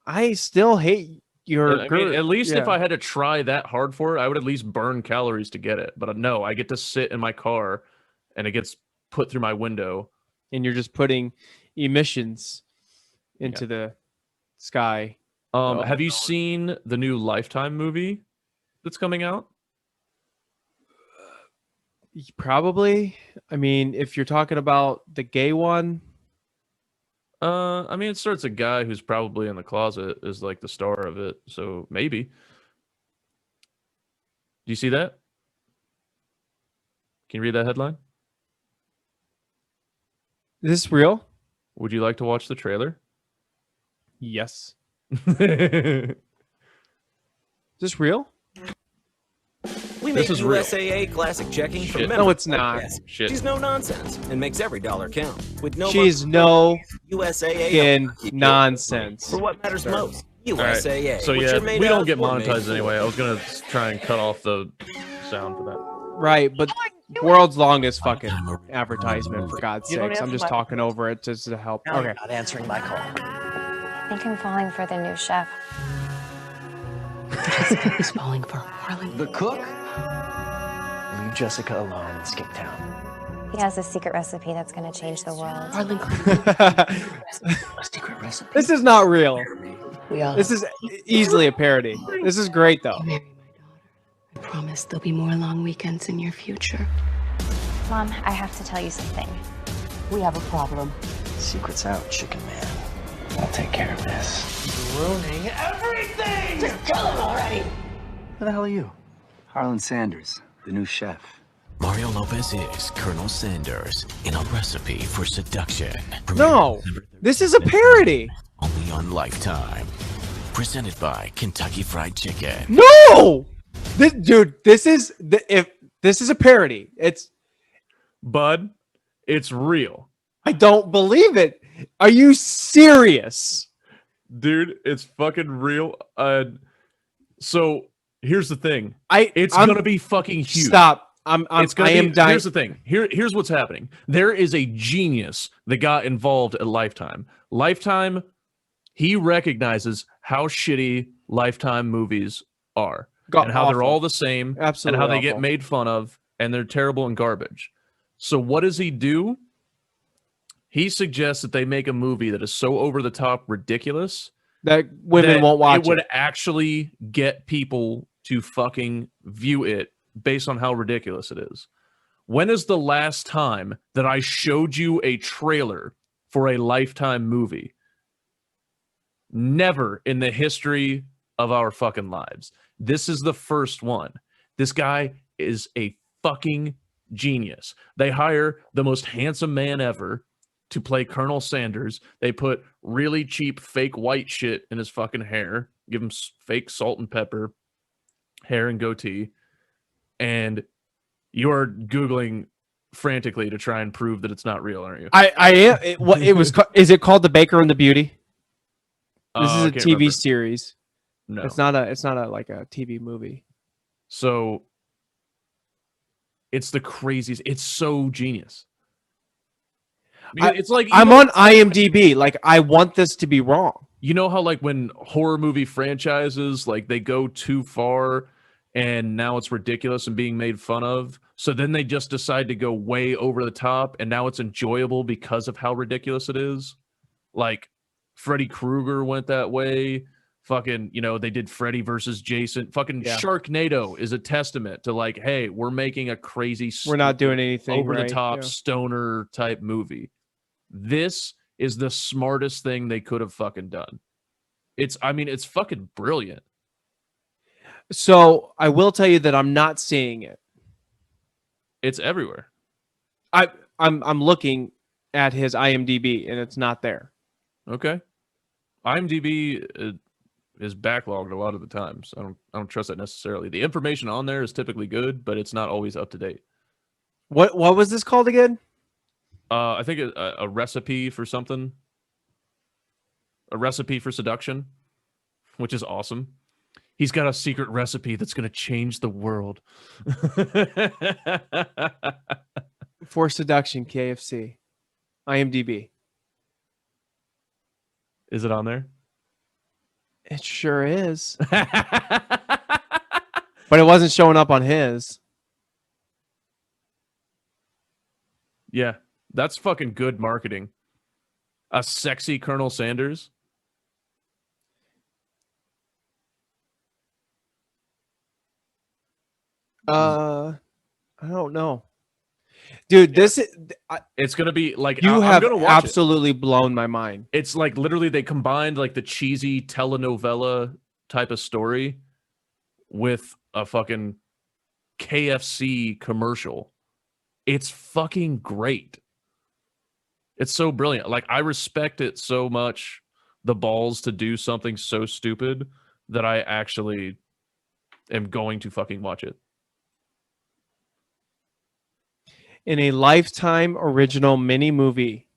I still hate your... I mean, at least if I had to try that hard for it, I would at least burn calories to get it. But no, I get to sit in my car, and it gets put through my window. And you're just putting emissions into the sky. Have you seen the new Lifetime movie that's coming out? Probably. I mean, if you're talking about the gay one. I mean, it starts a guy who's probably in the closet is like the star of it. So maybe. Do you see that? Can you read that headline? Is this real? Would you like to watch the trailer? Yes. Is this real? We make USAA classic checking for members. No, it's not. Shit. She's no nonsense and makes every dollar count. With no She's no USAA nonsense. For what matters most. USAA. Right. So yeah, we don't get monetized anyway. I was gonna try and cut off the sound for that. Right, but world's longest fucking advertisement, for God's sakes. I'm just talking over it just to help. Okay. Not answering my call. I think I'm falling for the new chef. Jessica's falling for Harlan. The cook? Leave Jessica alone and skip town. He has a secret recipe that's going to change the world. Harlan, a secret recipe? This is not real. This is hope. easily a parody. This is great, though. Marry my daughter. I promise there'll be more long weekends in your future. Mom, I have to tell you something. We have a problem. Secret's out, chicken man. I'll take care of this. You're ruining everything! Just kill him already! Who the hell are you? Harlan Sanders, the new chef. Mario Lopez is Colonel Sanders in A Recipe for Seduction. No, this is a parody. Only on Lifetime. presented by Kentucky Fried Chicken. No, this is a parody. It's Bud, it's real. I don't believe it. Are you serious? Dude, it's fucking real. So here's the thing. It's gonna be fucking huge. Stop. I am dying. Here's the thing. Here's what's happening. There is a genius that got involved at Lifetime. Lifetime, he recognizes how shitty Lifetime movies are and how they're all the same. Absolutely, and how they awful. get made fun of and they're terrible and garbage. So what does he do? He suggests that they make a movie that is so over the top ridiculous that women won't watch it. It would actually get people to fucking view it based on how ridiculous it is. When is the last time that I showed you a trailer for a Lifetime movie? Never in the history of our fucking lives. This is the first one. This guy is a fucking genius. They hire the most handsome man ever to play Colonel Sanders. They put really cheap fake white shit in his fucking hair, give him fake salt and pepper hair and goatee, and you're Googling frantically to try and prove that it's not real, aren't you? I am. Is it called The Baker and the Beauty? This is a TV series. No, it's not a like a TV movie. So it's the craziest. It's so genius. It's like I'm on IMDb. Like I want this to be wrong. You know how like when horror movie franchises like they go too far and now it's ridiculous and being made fun of. So then they just decide to go way over the top and now it's enjoyable because of how ridiculous it is. Like Freddy Krueger went that way. Fucking, they did Freddy versus Jason. Fucking Sharknado is a testament to like, hey, we're making a crazy, we're not doing anything over the top stoner type movie. This is the smartest thing they could have fucking done. It's fucking brilliant. So I will tell you that I'm not seeing it. It's everywhere. I'm looking at his IMDb and it's not there. Okay. IMDb is backlogged a lot of the times. I don't trust that necessarily. The information on there is typically good, but it's not always up to date. What was this called again? I think a recipe for something. A recipe for seduction, which is awesome. He's got a secret recipe that's going to change the world. For seduction, KFC. IMDb. Is it on there? It sure is. But it wasn't showing up on his. Yeah, that's fucking good marketing. A sexy Colonel Sanders. I don't know. Dude, this is it's gonna be like you I'm have gonna watch absolutely blown my mind. It's like literally they combined like the cheesy telenovela type of story with a fucking KFC commercial. It's fucking great. It's so brilliant. Like I respect it so much, the balls to do something so stupid that I actually am going to fucking watch it. In a Lifetime original mini movie.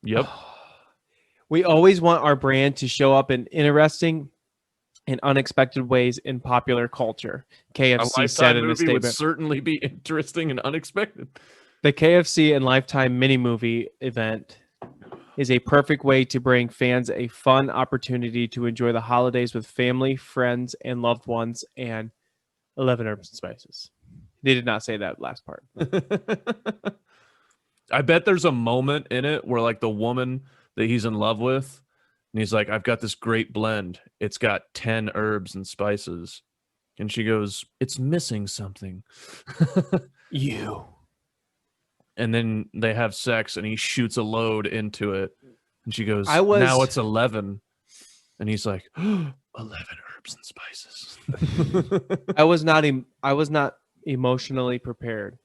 Yep. We always want our brand to show up in interesting and unexpected ways in popular culture. KFC said in a statement. Would certainly be interesting and unexpected. The KFC and Lifetime mini movie event is a perfect way to bring fans a fun opportunity to enjoy the holidays with family, friends, and loved ones, and 11 herbs and spices. They did not say that last part. I bet there's a moment in it where like the woman that he's in love with, and he's like, I've got this great blend. It's got 10 herbs and spices. And she goes, it's missing something. You. And then they have sex and he shoots a load into it. And she goes, now it's 11. And he's like, 11 herbs and spices. I was not emotionally prepared.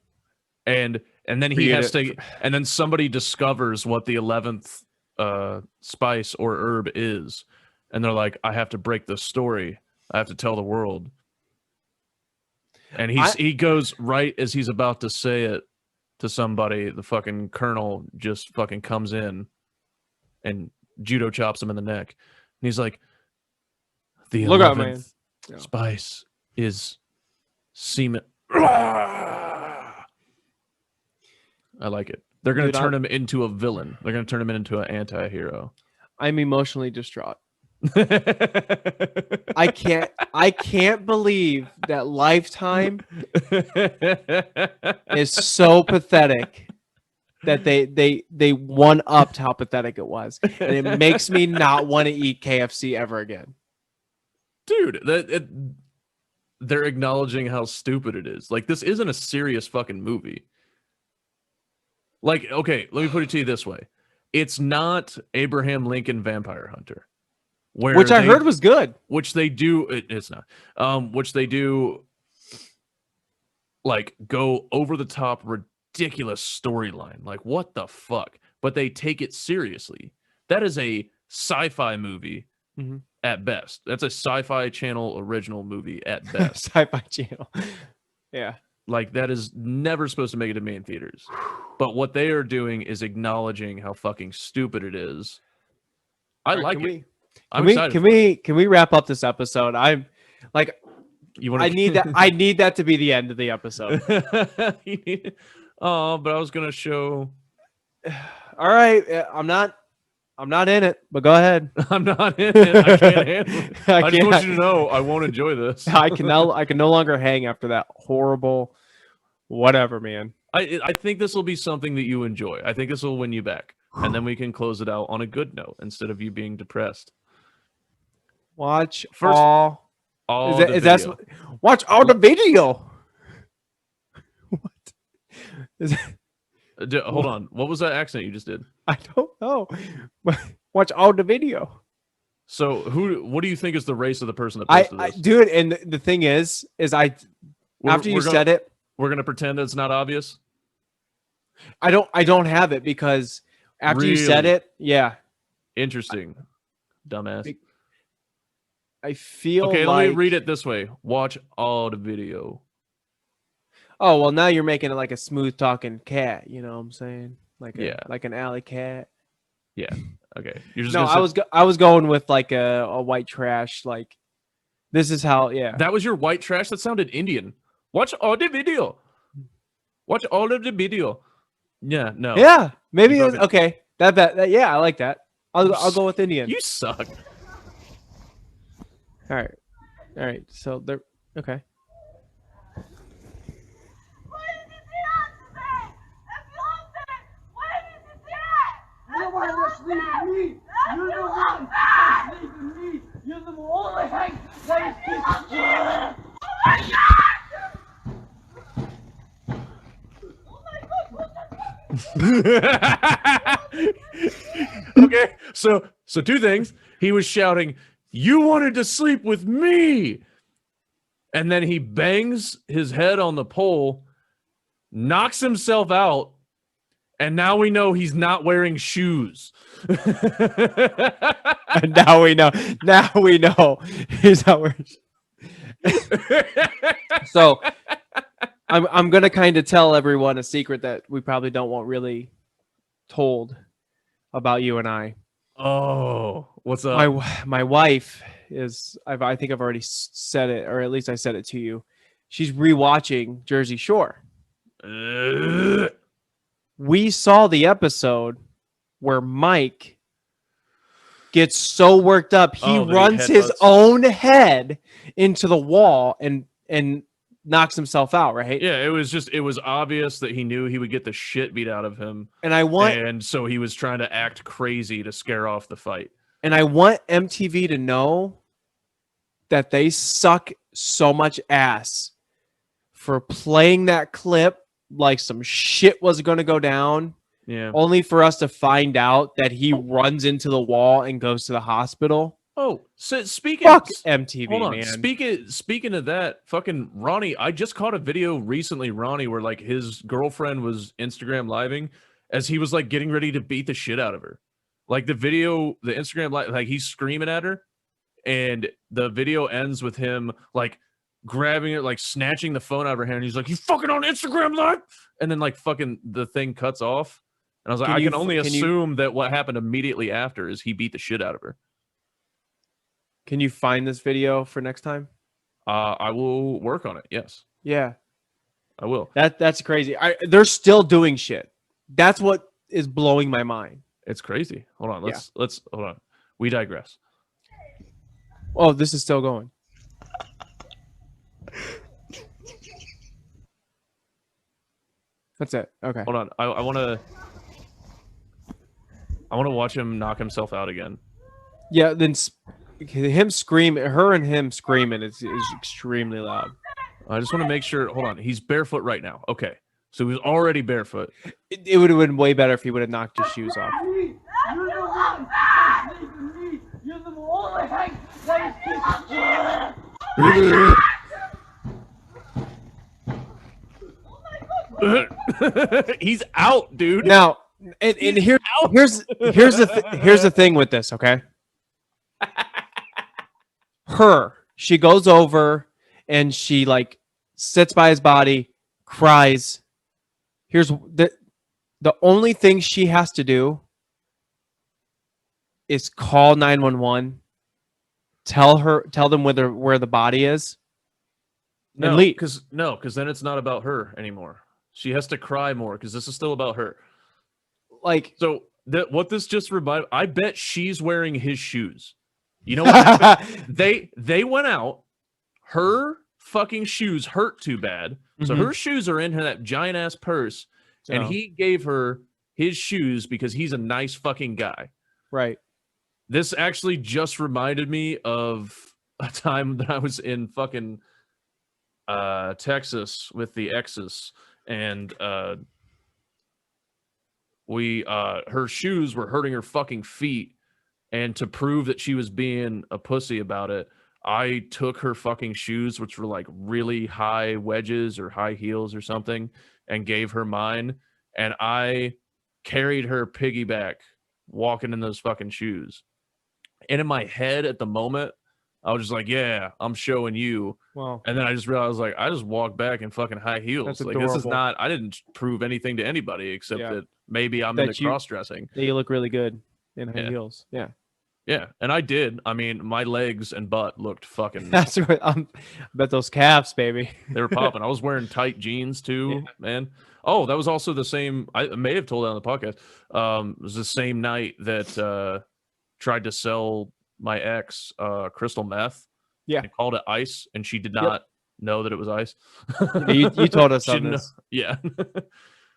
And And then he has to, and then somebody discovers what the 11th spice or herb is, and they're like, I have to break this story. I have to tell the world. And he goes right as he's about to say it to somebody, the fucking colonel just fucking comes in and judo chops him in the neck. And he's like, the 11th spice is semen. I like it. They're going to turn him into a villain. They're going to turn him into an anti-hero. I'm emotionally distraught. I can't believe that Lifetime is so pathetic that they one-upped how pathetic it was. And it makes me not want to eat KFC ever again. Dude, they're acknowledging how stupid it is. Like, this isn't a serious fucking movie. Like, okay, let me put it to you this way. It's not Abraham Lincoln Vampire Hunter. Which I heard was good. Which they do, it's not. Which they do, like, go over the top, ridiculous storyline. Like, what the fuck? But they take it seriously. That is a sci-fi movie at best. That's a Sci-Fi Channel original movie at best. Sci-Fi Channel. Yeah. Like, that is never supposed to make it to main theaters. But what they are doing is acknowledging how fucking stupid it is. I like it. I'm excited. Can we wrap up this episode? I'm like, I need that to be the end of the episode. Oh, but I was gonna show. All right, I'm not in it, but go ahead. I'm not in it. I can't handle it. I just want you to know I won't enjoy this. I can no longer hang after that horrible whatever, man. I think this will be something that you enjoy. I think this will win you back. And then we can close it out on a good note instead of you being depressed. Watch all watch all the video. What? Hold on. What was that accent you just did? I don't know. Watch all the video. So what do you think is the race of the person that posted this? Dude, and the thing is after you said it, we're gonna pretend that it's not obvious. I don't have it because after you said it, yeah. Interesting. Dumbass. I feel okay, let me read it this way. Watch all the video. Oh, well, now you're making it like a smooth talking cat, you know what I'm saying? Like an alley cat. Yeah. Okay. You're just I was going with like a white trash, like this is how That was your white trash? That sounded Indian. Watch all the video. Watch all of the video. Yeah, no. Yeah. Maybe it was okay. That yeah, I like that. I'll go with Indian. You suck. All right. So they're okay. You're the one that's leaving me. You're the one that's leaving me. You're the only thing that is oh my God! Okay, so two things. He was shouting, "You wanted to sleep with me!" And then he bangs his head on the pole, knocks himself out, and now we know he's not wearing shoes. And now we know he's not wearing shoes. So I'm gonna kind of tell everyone a secret that we probably don't want really told about you and I. Oh, what's up? My wife is, I think I've already said it, or at least I said it to you. She's rewatching Jersey Shore. We saw the episode where Mike gets so worked up he runs his own head into the wall and knocks himself out, right? Yeah, it was obvious that he knew he would get the shit beat out of him. And so he was trying to act crazy to scare off the fight. And I want MTV to know that they suck so much ass for playing that clip like some shit was going to go down. Yeah. Only for us to find out that he runs into the wall and goes to the hospital. Oh, so speaking Fuck MTV, hold on. man. Speaking of that, fucking Ronnie, I just caught a video recently, Ronnie, where like his girlfriend was Instagram living as he was like getting ready to beat the shit out of her. Like the video, the Instagram live, like he's screaming at her, and the video ends with him like grabbing it, like snatching the phone out of her hand. He's like, "You fucking on Instagram live?" And then like fucking the thing cuts off. And I was like, I can only assume that what happened immediately after is he beat the shit out of her. Can you find this video for next time? I will work on it. Yes. Yeah, I will. That's crazy. They're still doing shit. That's what is blowing my mind. It's crazy. Hold on. Let's hold on. We digress. Oh, this is still going. That's it. Okay. Hold on. I want to watch him knock himself out again. Yeah, then him screaming, her and him screaming is extremely loud. I just want to make sure. Hold on. He's barefoot right now. Okay. So he was already barefoot. It would have been way better if he would have knocked his shoes off. You're the one that's leaving me. You're the only thing that is He's out, dude. Now, and here's the thing with this, okay? She goes over and she like sits by his body, cries. Here's the only thing she has to do is call 911, tell them where the body is. No, because then it's not about her anymore. She has to cry more because this is still about her. Like, so what this just reminded, I bet she's wearing his shoes. You know what happened? They went out. Her fucking shoes hurt too bad, so her shoes are in that giant ass purse, and he gave her his shoes because he's a nice fucking guy. Right. This actually just reminded me of a time that I was in fucking Texas with the exes, and her shoes were hurting her fucking feet. And to prove that she was being a pussy about it, I took her fucking shoes, which were like really high wedges or high heels or something, and gave her mine. And I carried her piggyback walking in those fucking shoes. And in my head at the moment, I was just like, yeah, I'm showing you. Wow. And then I just realized, like, I just walked back in fucking high heels. That's like, this is not, I didn't prove anything to anybody except that maybe I'm into cross-dressing. That you look really good in high heels. Yeah. Yeah, and I did. I mean, my legs and butt looked fucking. That's right. I bet those calves, baby. They were popping. I was wearing tight jeans too, man. Oh, that was also the same. I may have told that on the podcast. It was the same night that tried to sell my ex crystal meth. Yeah, and called it ice, and she did not know that it was ice. You told us on this. Yeah, I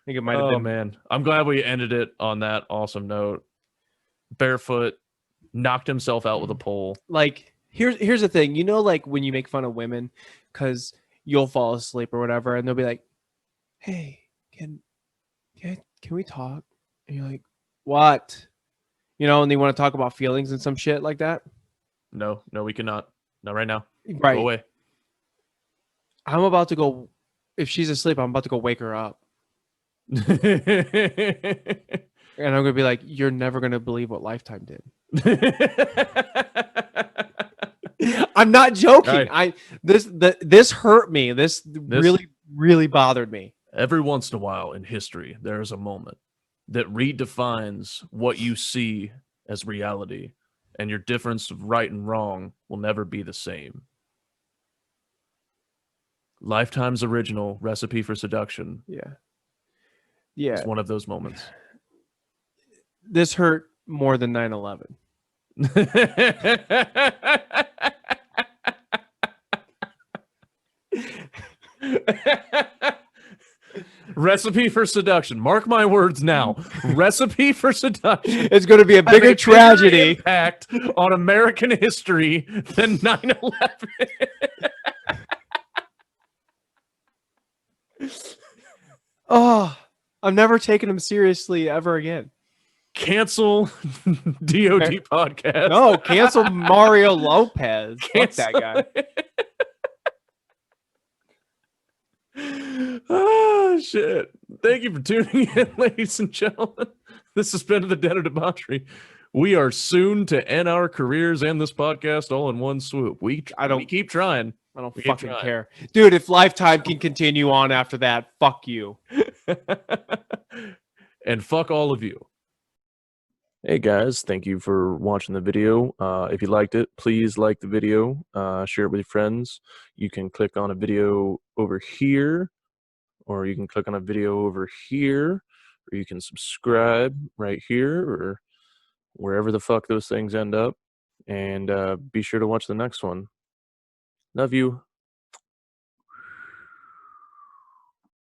think it might have been. Oh man, I'm glad we ended it on that awesome note. Barefoot. Knocked himself out with a pole. Like, here's the thing, you know, like when you make fun of women because you'll fall asleep or whatever, and they'll be like, "Hey, can we talk?" And you're like, "What?" You know, and they want to talk about feelings and some shit like that. No, we cannot. Not right now. Right. Go away. I'm about to go. If she's asleep, I'm about to go wake her up. And I'm gonna be like, "You're never gonna believe what Lifetime did." I'm not joking. Right. This hurt me. This really bothered me. Every once in a while in history, there is a moment that redefines what you see as reality, and your difference of right and wrong will never be the same. Lifetime's original Recipe for Seduction. Yeah. It's one of those moments. This hurt more than 9/11. Recipe for Seduction. Mark my words now. Recipe for Seduction. It's going to be a bigger tragedy impact on American history than 9/11. Oh, I'm never taking him seriously ever again. cancel DoD podcast. No, cancel Mario Lopez. Fuck that guy. Oh, shit. Thank you for tuning in, ladies and gentlemen. This has been the Den of Debauchery. We are soon to end our careers and this podcast all in one swoop. We keep trying. I don't fucking care. Dude, if Lifetime can continue on after that, fuck you. And fuck all of you. Hey guys, thank you for watching the video. If you liked it, please like the video, share it with your friends. You can click on a video over here, or you can click on a video over here, or you can subscribe right here, or wherever the fuck those things end up. And be sure to watch the next one. Love you.